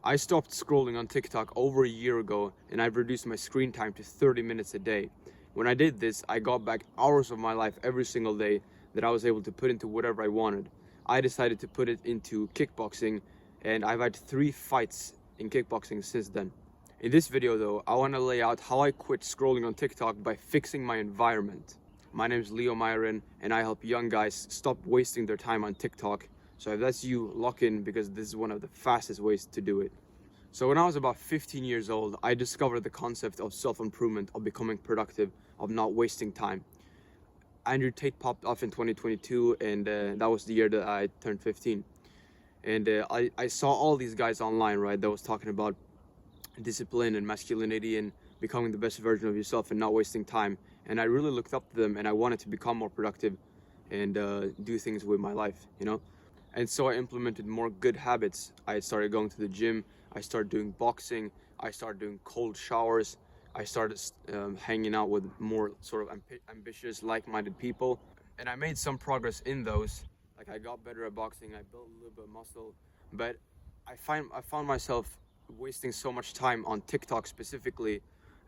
I stopped scrolling on TikTok over a year ago, and I've reduced my screen time to 30 minutes a day. When I did this, I got back hours of my life every single day that I was able to put into whatever I wanted. I decided to put it into kickboxing, and I've had 3 fights in kickboxing since then. In this video though, I want to lay out how I quit scrolling on TikTok by fixing my environment. My name is Leo Myron, and I help young guys stop wasting their time on TikTok. So if that's you, lock in, because this is one of the fastest ways to do it. So when I was about 15 years old, I discovered the concept of self-improvement, of becoming productive, of not wasting time. Andrew Tate popped off in 2022, and that was the year that I turned 15. And I saw all these guys online, right, that was talking about discipline and masculinity and becoming the best version of yourself and not wasting time. And I really looked up to them, and I wanted to become more productive and do things with my life, you know. And so I implemented more good habits. I started going to the gym, I started doing boxing, I started doing cold showers, I started hanging out with more sort of ambitious, like-minded people. And I made some progress in those. Like, I got better at boxing, I built a little bit of muscle, but I found myself wasting so much time on TikTok specifically,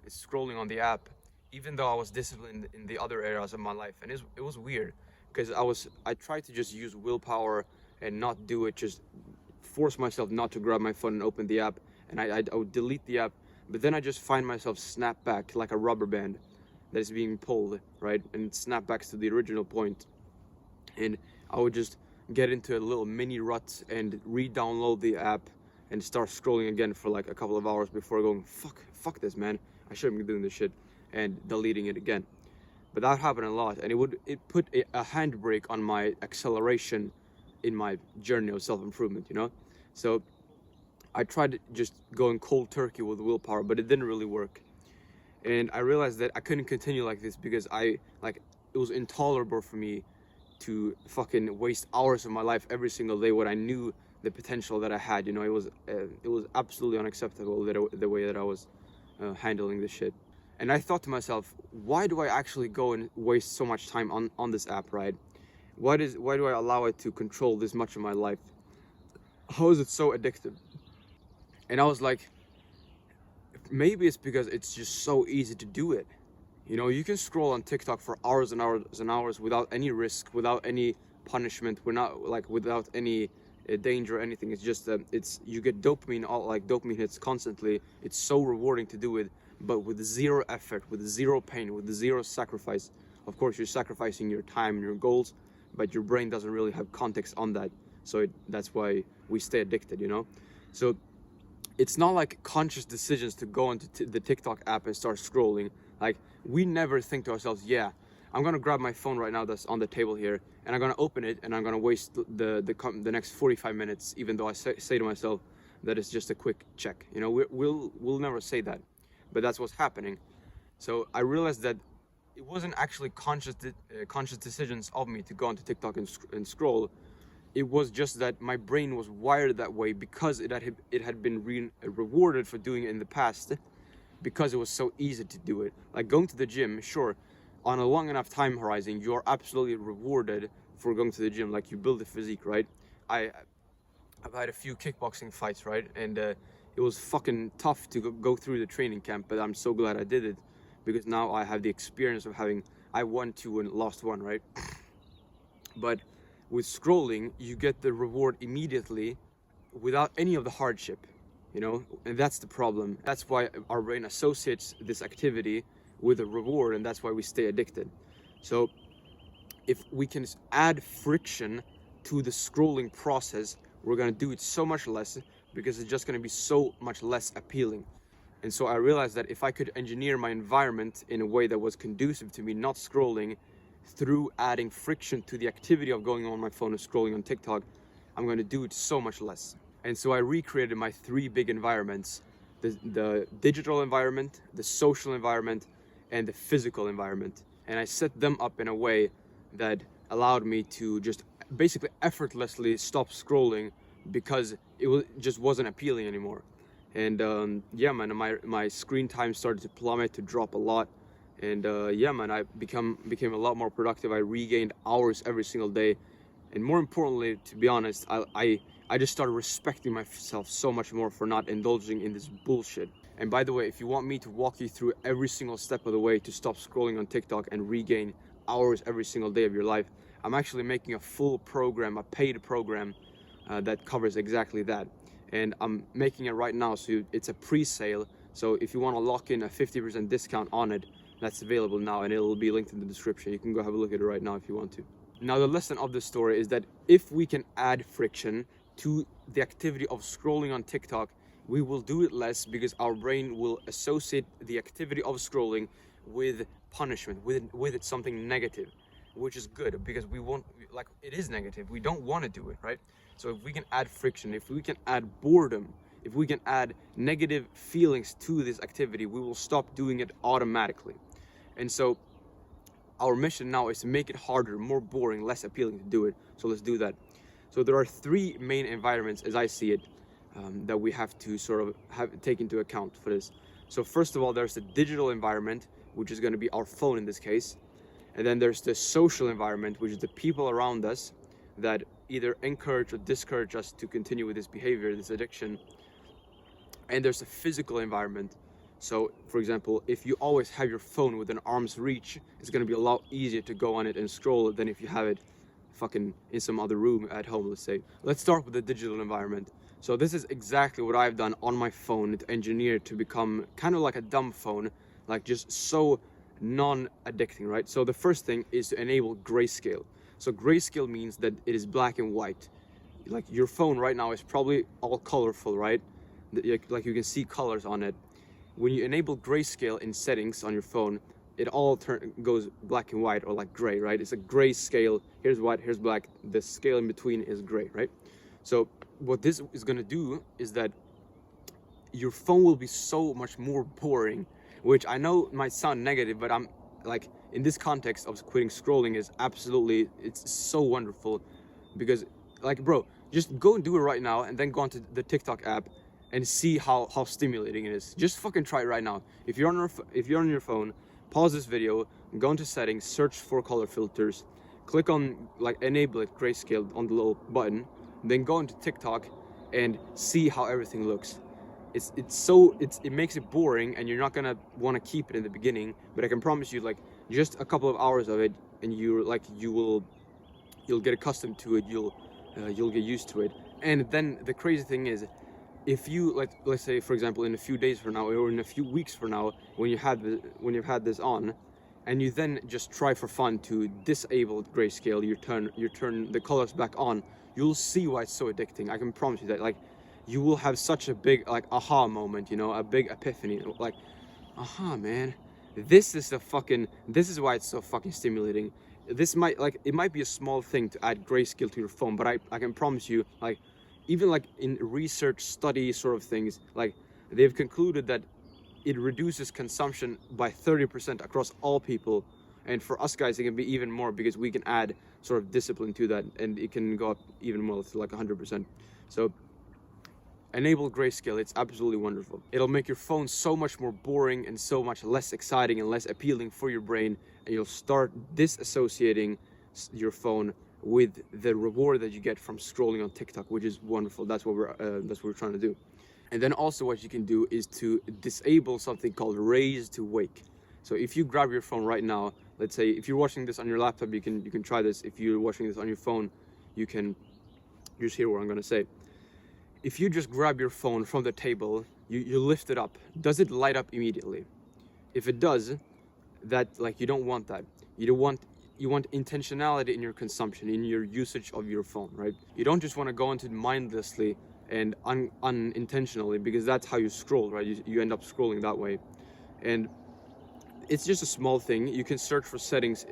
scrolling on the app, even though I was disciplined in the other areas of my life. And it was weird, because I tried to just use willpower and not do it, just force myself not to grab my phone and open the app, and I would delete the app, but then I just find myself snap back like a rubber band that is being pulled, right, and it snap backs to the original point, and I would just get into a little mini rut and re-download the app and start scrolling again for like a couple of hours before going, fuck this, man, I shouldn't be doing this shit, and deleting it again. But that happened a lot, and it put a handbrake on my acceleration in my journey of self-improvement, you know. So I tried just going cold turkey with willpower, but it didn't really work. And I realized that I couldn't continue like this, because it was intolerable for me to fucking waste hours of my life every single day when I knew the potential that I had, you know. It was absolutely unacceptable the way that I was handling this shit. And I thought to myself, why do I actually go and waste so much time on this app, right? Why do I allow it to control this much of my life? How is it so addictive? And I was like, maybe it's because it's just so easy to do it. You know, you can scroll on TikTok for hours and hours and hours without any risk, without any punishment, without any danger or anything. It's just you get dopamine hits constantly. It's so rewarding to do it, but with zero effort, with zero pain, with zero sacrifice. Of course, you're sacrificing your time and your goals, but your brain doesn't really have context on that. So that's why we stay addicted, you know. So it's not like conscious decisions to go into the TikTok app and start scrolling. Like, we never think to ourselves, yeah, I'm gonna grab my phone right now that's on the table here, and I'm gonna open it, and I'm gonna waste the next 45 minutes, even though I say to myself that it's just a quick check. You know, we'll never say that, but that's what's happening. So I realized that it wasn't actually conscious decisions of me to go onto TikTok and scroll. It was just that my brain was wired that way because it had been rewarded for doing it in the past, because it was so easy to do it. Like going to the gym, sure, on a long enough time horizon, you're absolutely rewarded for going to the gym. Like, you build a physique, right? I've had a few kickboxing fights, right? And it was fucking tough to go through the training camp, but I'm so glad I did it, because now I have the experience of I won 2 and lost 1, right? But with scrolling, you get the reward immediately without any of the hardship, you know. And that's the problem. That's why our brain associates this activity with a reward, and that's why we stay addicted. So if we can add friction to the scrolling process, we're gonna do it so much less, because it's just gonna be so much less appealing. And so I realized that if I could engineer my environment in a way that was conducive to me not scrolling, through adding friction to the activity of going on my phone and scrolling on TikTok, I'm going to do it so much less. And so I recreated my 3 big environments: the digital environment, the social environment, and the physical environment. And I set them up in a way that allowed me to just basically effortlessly stop scrolling, because just wasn't appealing anymore. And yeah, man, my screen time started to plummet, to drop a lot. And yeah, man, I became a lot more productive. I regained hours every single day, and more importantly, to be honest, I I just started respecting myself so much more for not indulging in this bullshit. And by the way, if you want me to walk you through every single step of the way to stop scrolling on TikTok and regain hours every single day of your life, I'm actually making a full program, a paid program that covers exactly that. And I'm making it right now, so it's a pre-sale. So if you want to lock in a 50% discount on it, that's available now, and it'll be linked in the description. You can go have a look at it right now if you want to. Now, the lesson of this story is that if we can add friction to the activity of scrolling on TikTok, we will do it less, because our brain will associate the activity of scrolling with punishment, with it something negative, which is good, because we want, like, it is negative. We don't want to do it, right? So if we can add friction, if we can add boredom, if we can add negative feelings to this activity, we will stop doing it automatically. And so our mission now is to make it harder, more boring, less appealing to do it. So let's do that. So there are three main environments, as I see it, that we have to sort of take into account for this. So first of all, there's the digital environment, which is going to be our phone in this case. And then there's the social environment, which is the people around us that either encourage or discourage us to continue with this behavior, this addiction. And there's the physical environment. So, for example, if you always have your phone within arm's reach, it's going to be a lot easier to go on it and scroll than if you have it fucking in some other room at home, let's say. Let's start with the digital environment. So this is exactly what I've done on my phone. It's engineered to become kind of like a dumb phone, like just so non-addicting, right? So the first thing is to enable grayscale. So grayscale means that it is black and white. Like your phone right now is probably all colorful, right? Like you can see colors on it. When you enable grayscale in settings on your phone, it all goes black and white, or like gray, right? It's a gray scale. Here's white, here's black. The scale in between is gray, right? So what this is going to do is that your phone will be so much more boring, which I know might sound negative, but I'm like, in this context of quitting scrolling is absolutely, it's so wonderful, because like, bro, just go and do it right now, and then go onto the TikTok app and see how stimulating it is. Just fucking try it right now. If you're on your phone, pause this video, go into settings, search for color filters, click on like enable it grayscale on the little button, then go into TikTok and see how everything looks. It makes it boring, and you're not gonna want to keep it in the beginning, but I can promise you, like, just a couple of hours of it, and you'll get accustomed to it. You'll get used to it. And then the crazy thing is, if you, like, let's say for example, in a few days from now, or in a few weeks from now, when you've had this on, and you then just try for fun to disable grayscale, you turn the colors back on, you'll see why it's so addicting. I can promise you that. Like, you will have such a big, like, aha moment, you know, a big epiphany, like, aha, man, this is why it's so fucking stimulating. It might be a small thing to add grayscale to your phone, but I can promise you, like, even like in research study sort of things, like, they've concluded that it reduces consumption by 30% across all people. And for us guys, it can be even more, because we can add sort of discipline to that, and it can go up even more to like 100%. So enable grayscale, it's absolutely wonderful. It'll make your phone so much more boring and so much less exciting and less appealing for your brain, and you'll start disassociating your phone with the reward that you get from scrolling on TikTok, which is wonderful. That's what we're trying to do. And then also what you can do is to disable something called raise to wake. So if you grab your phone right now, let's say if you're watching this on your laptop, you can try this. If you're watching this on your phone, you can just hear what I'm gonna say. If you just grab your phone from the table, you lift it up, does it light up immediately? If it does, that, like, you don't want that. You want intentionality in your consumption, in your usage of your phone, right? You don't just want to go into it mindlessly and unintentionally, because that's how you scroll, right? You end up scrolling that way. And it's just a small thing. You can search for settings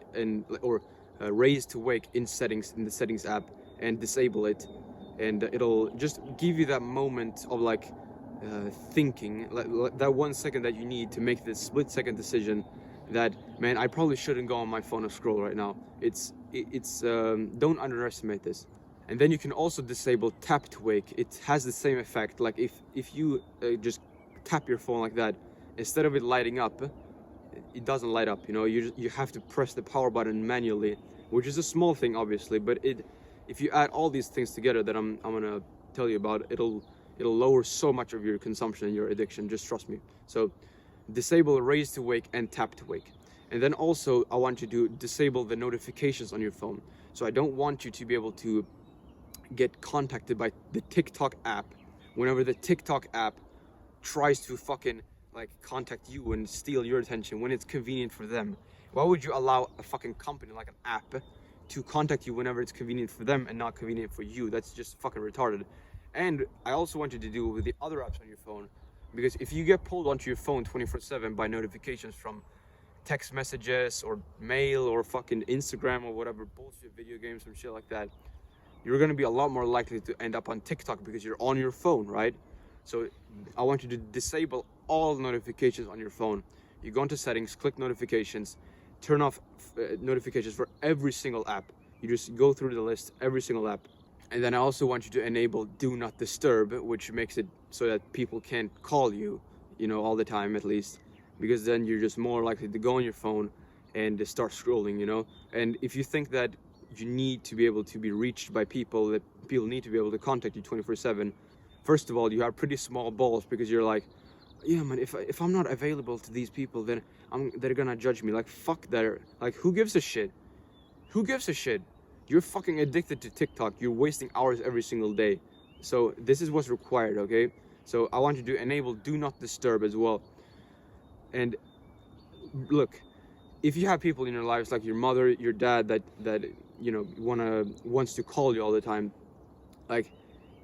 or raise to wake in settings, in the settings app, and disable it. And it'll just give you that moment of like thinking, like that 1 second that you need to make this split-second decision that, man, I probably shouldn't go on my phone and scroll right now. Don't underestimate this. And then you can also disable tap to wake. It has the same effect. Like if you just tap your phone like that, instead of it lighting up, it doesn't light up. You know, you have to press the power button manually, which is a small thing, obviously, but if you add all these things together that I'm gonna tell you about, it'll lower so much of your consumption and your addiction, just trust me. So disable raise to wake and tap to wake. And then also I want you to disable the notifications on your phone. So I don't want you to be able to get contacted by the TikTok app whenever the TikTok app tries to fucking like contact you and steal your attention when it's convenient for them. Why would you allow a fucking company like an app to contact you whenever it's convenient for them and not convenient for you? That's just fucking retarded. And I also want you to do it with the other apps on your phone, because if you get pulled onto your phone 24/7 by notifications from text messages or mail or fucking Instagram or whatever bullshit, video games and shit like that, you're gonna be a lot more likely to end up on TikTok because you're on your phone, right? So I want you to disable all notifications on your phone. You go into settings, click notifications, turn off notifications for every single app. You just go through the list, every single app. And then I also want you to enable do not disturb, which makes it so that people can't call you, all the time at least, because then you're just more likely to go on your phone and start scrolling. And if you think that you need to be able to be reached by people, that people need to be able to contact you 24/7, first of all, you have pretty small balls, because you're like, yeah man, if I'm not available to these people, then they're gonna judge me. Like, fuck that. Like, who gives a shit? Who gives a shit? You're fucking addicted to TikTok. You're wasting hours every single day. So this is what's required, okay? So I want you to enable do not disturb as well. And look, if you have people in your lives like your mother, your dad, that wants to call you all the time, like,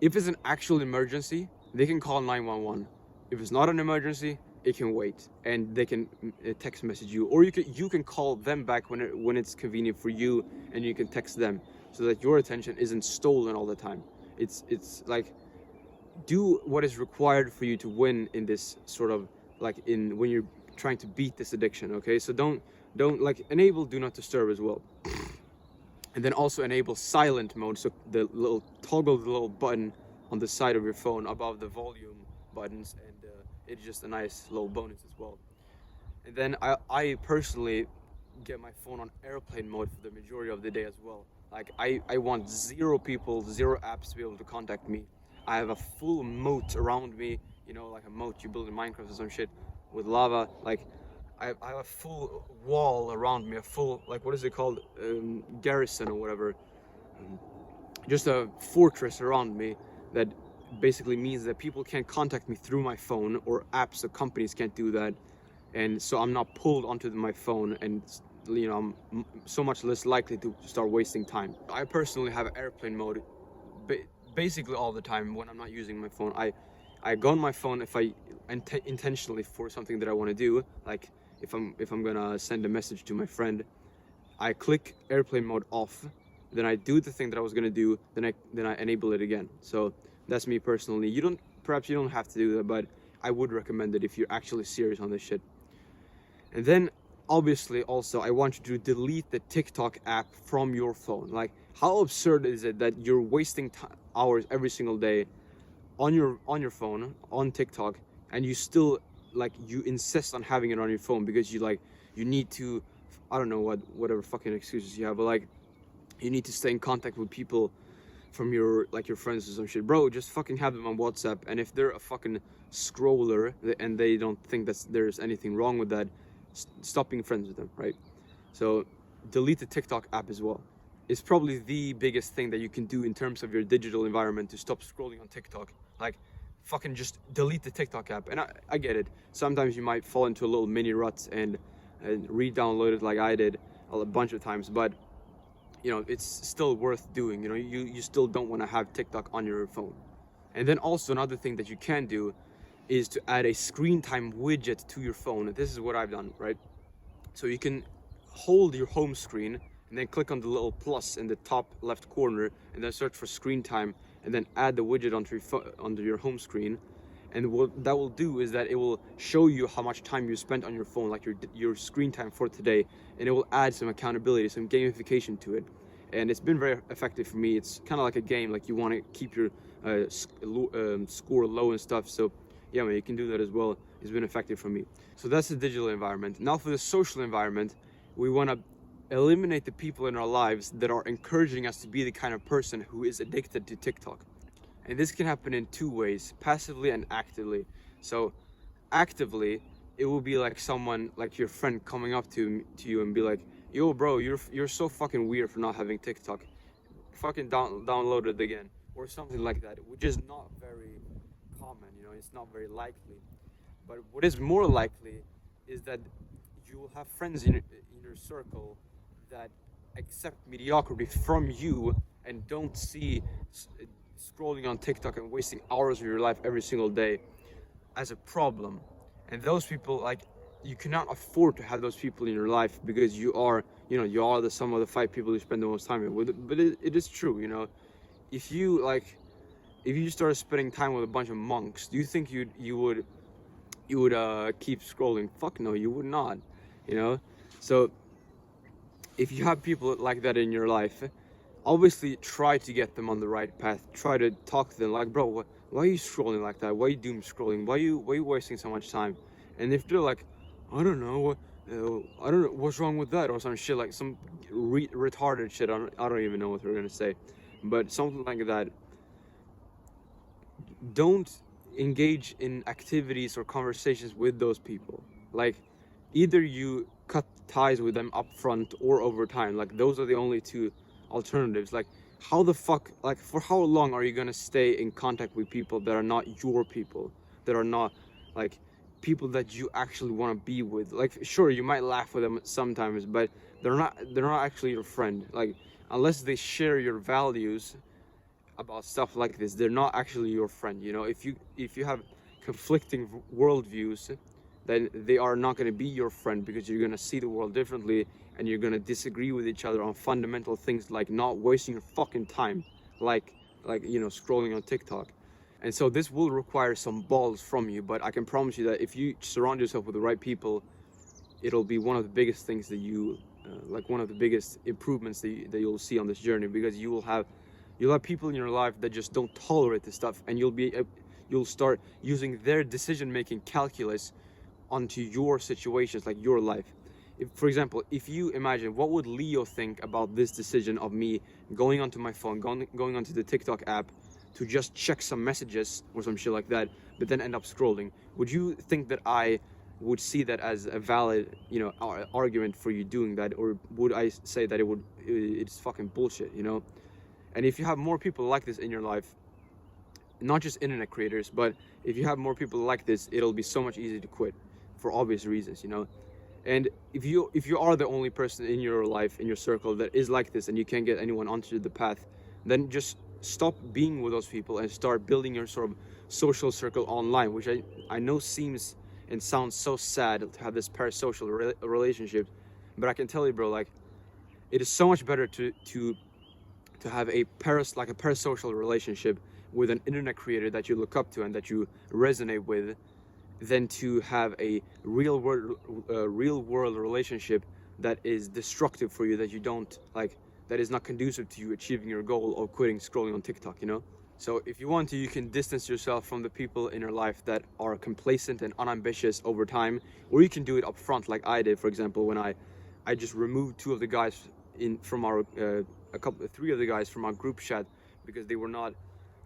if it's an actual emergency, they can call 911. If it's not an emergency, it can wait, and they can text message you, or you can call them back when it's convenient for you, and you can text them, so that your attention isn't stolen all the time. It's like, do what is required for you to win in this sort of, like, when you're trying to beat this addiction, okay? So don't like, enable do not disturb as well. And then also enable silent mode, so toggle the little button on the side of your phone above the volume buttons, and it's just a nice little bonus as well. And then I personally get my phone on airplane mode for the majority of the day as well. Like, I want zero people, zero apps to be able to contact me. I have a full moat around me, like a moat you build in Minecraft or some shit with lava. Like, I have a full wall around me, a full, like, what is it called, garrison or whatever, just a fortress around me that basically means that people can't contact me through my phone, or apps or companies can't do that. And so I'm not pulled onto my phone, and I'm so much less likely to start wasting time. I personally have airplane mode basically all the time when I'm not using my phone. I go on my phone if I intentionally for something that I want to do, like if I'm gonna send a message to my friend, I click airplane mode off, then I do the thing that I was gonna do, then I enable it again. So that's me personally. Perhaps you don't have to do that, but I would recommend it if you're actually serious on this shit. And then obviously also I want you to delete the TikTok app from your phone. Like, how absurd is it that you're wasting hours every single day on your phone on TikTok, and you still, like, you insist on having it on your phone because you need to, I don't know whatever fucking excuses you have, but like, you need to stay in contact with people from your friends or some shit. Bro, just fucking have them on WhatsApp, and if they're a fucking scroller and they don't think that there's anything wrong with that, stop being friends with them, right? So delete the TikTok app as well. It's probably the biggest thing that you can do in terms of your digital environment to stop scrolling on TikTok. Like, fucking just delete the TikTok app. And I get it. Sometimes you might fall into a little mini rut and re-download it like I did a bunch of times, but it's still worth doing. You still don't want to have TikTok on your phone. And then also another thing that you can do is to add a screen time widget to your phone. This is what I've done, right? So you can hold your home screen and then click on the little plus in the top left corner, and then search for screen time, and then add the widget onto your home screen. And what that will do is that it will show you how much time you spent on your phone, like your screen time for today, and it will add some accountability, some gamification to it. And it's been very effective for me. It's kind of like a game, like you want to keep your score low and stuff. So yeah, man, you can do that as well. It's been effective for me. So that's the digital environment. Now for the social environment, we want to eliminate the people in our lives that are encouraging us to be the kind of person who is addicted to TikTok. And this can happen in two ways, passively and actively. So actively, it will be like someone, like your friend, coming up to you and be like, yo bro, you're so fucking weird for not having TikTok, fucking download it again, or something like that, which is not very common, you know, it's not very likely. But what is more likely is that you will have friends in your circle that accept mediocrity from you and don't see scrolling on TikTok and wasting hours of your life every single day as a problem. And those people, like, you cannot afford to have those people in your life, because you are, you know, you are the sum of the five people you spend the most time with. But it is true, you know. If you like, if you started spending time with a bunch of monks, do you think you would keep scrolling? Fuck no, you would not, you know. So if you have people like that in your life, obviously try to get them on the right path. Try to talk to them like, bro, why are you scrolling like that? Why are you doom scrolling? Why are you wasting so much time? And if they're like, I don't know, I don't know what's wrong with that, or some shit, like some retarded shit, I don't even know what they're gonna say, but something like that, don't engage in activities or conversations with those people. Like, either you cut ties with them up front or over time. Like, those are the only two alternatives. Like, how the fuck, like, for how long are you gonna stay in contact with people that are not your people, that are not like people that you actually want to be with? Like, sure, you might laugh with them sometimes, but they're not actually your friend. Like, unless they share your values about stuff like this, they're not actually your friend, you know. If you have conflicting worldviews, then they are not going to be your friend, because you're going to see the world differently, and you're going to disagree with each other on fundamental things, like not wasting your fucking time, like you know, scrolling on TikTok. And so this will require some balls from you, but I can promise you that if you surround yourself with the right people, it'll be one of the biggest things that you like one of the biggest improvements that you'll see on this journey, because you'll have people in your life that just don't tolerate this stuff, and you'll start using their decision making calculus onto your situations, like your life. If, for example, if you imagine, what would Leo think about this decision of me going onto my phone, going onto the TikTok app to just check some messages or some shit like that, but then end up scrolling? Would you think that I would see that as a valid, you know, argument for you doing that, or would I say that it's fucking bullshit, you know? And if you have more people like this in your life, not just internet creators, but if you have more people like this, it'll be so much easier to quit, for obvious reasons, you know. And if you are the only person in your life, in your circle, that is like this, and you can't get anyone onto the path, then just stop being with those people and start building your sort of social circle online, which I know seems and sounds so sad to have this parasocial relationship, but I can tell you, bro, like, it is so much better to have a parasocial relationship with an internet creator that you look up to and that you resonate with, than to have a real world relationship that is destructive for you, that you don't like, that is not conducive to you achieving your goal of quitting scrolling on TikTok, you know. So if you want to, you can distance yourself from the people in your life that are complacent and unambitious over time, or you can do it up front, like I did, for example, when I just removed two of the guys from our three of the guys from our group chat, because they were not,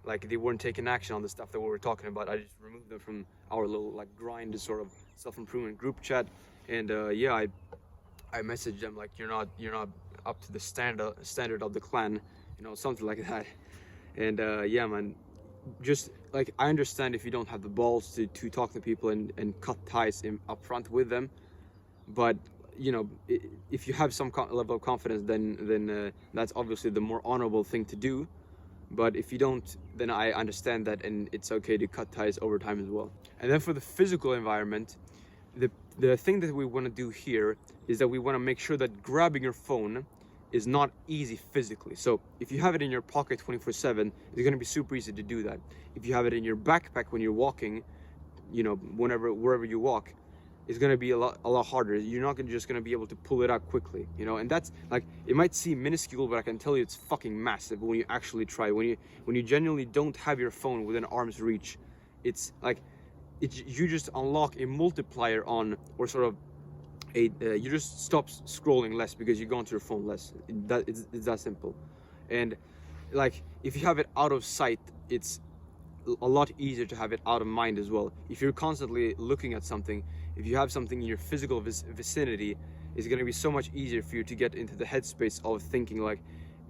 like, they weren't taking action on the stuff that we were talking about. I just removed them from our little, like, grind sort of self-improvement group chat. And yeah, I messaged them like, you're not up to the standard of the clan, you know, something like that. And yeah, man, just like, I understand if you don't have the balls to talk to people and cut ties up front with them, but you know, if you have some level of confidence, then that's obviously the more honorable thing to do. But if you don't, then I understand that, and it's okay to cut ties over time as well. And then for the physical environment, the thing that we want to do here is that we want to make sure that grabbing your phone is not easy physically. So if you have it in your pocket 24/7, it's going to be super easy to do that. If you have it in your backpack when you're walking, you know, wherever you walk, it's going to be a lot harder. You're not just going to be able to pull it out quickly, you know. And that's, like, it might seem minuscule, but I can tell you it's fucking massive when you actually try. When you genuinely don't have your phone within arm's reach, it's like, you just unlock a multiplier on, or sort of you just stop scrolling less because you go onto your phone less. It's that simple. And like, if you have it out of sight, it's a lot easier to have it out of mind as well. If you're constantly looking at something, if you have something in your physical vicinity, it's going to be so much easier for you to get into the headspace of thinking like,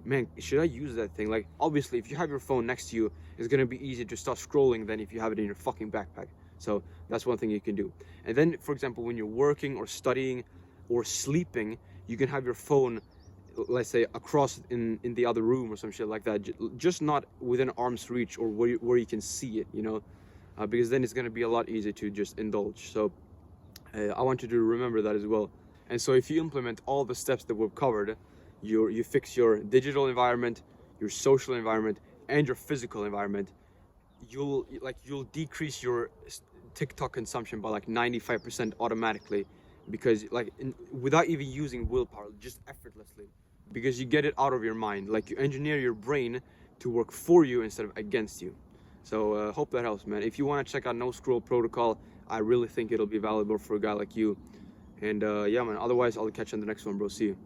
man, should I use that thing? Like, obviously, if you have your phone next to you, it's going to be easier to start scrolling than if you have it in your fucking backpack. So that's one thing you can do. And then, for example, when you're working or studying or sleeping, you can have your phone, let's say, across in the other room or some shit like that, just not within arm's reach or where you can see it, you know, because then it's going to be a lot easier to just indulge. So I want you to remember that as well. And so if you implement all the steps that we've covered, you fix your digital environment, your social environment, and your physical environment, you'll decrease your TikTok consumption by like 95% automatically, because like without even using willpower, just effortlessly, because you get it out of your mind. Like, you engineer your brain to work for you instead of against you. So hope that helps, man. If you want to check out No Scroll Protocol, I really think it'll be valuable for a guy like you. And yeah, man, otherwise I'll catch you on the next one, bro. See you.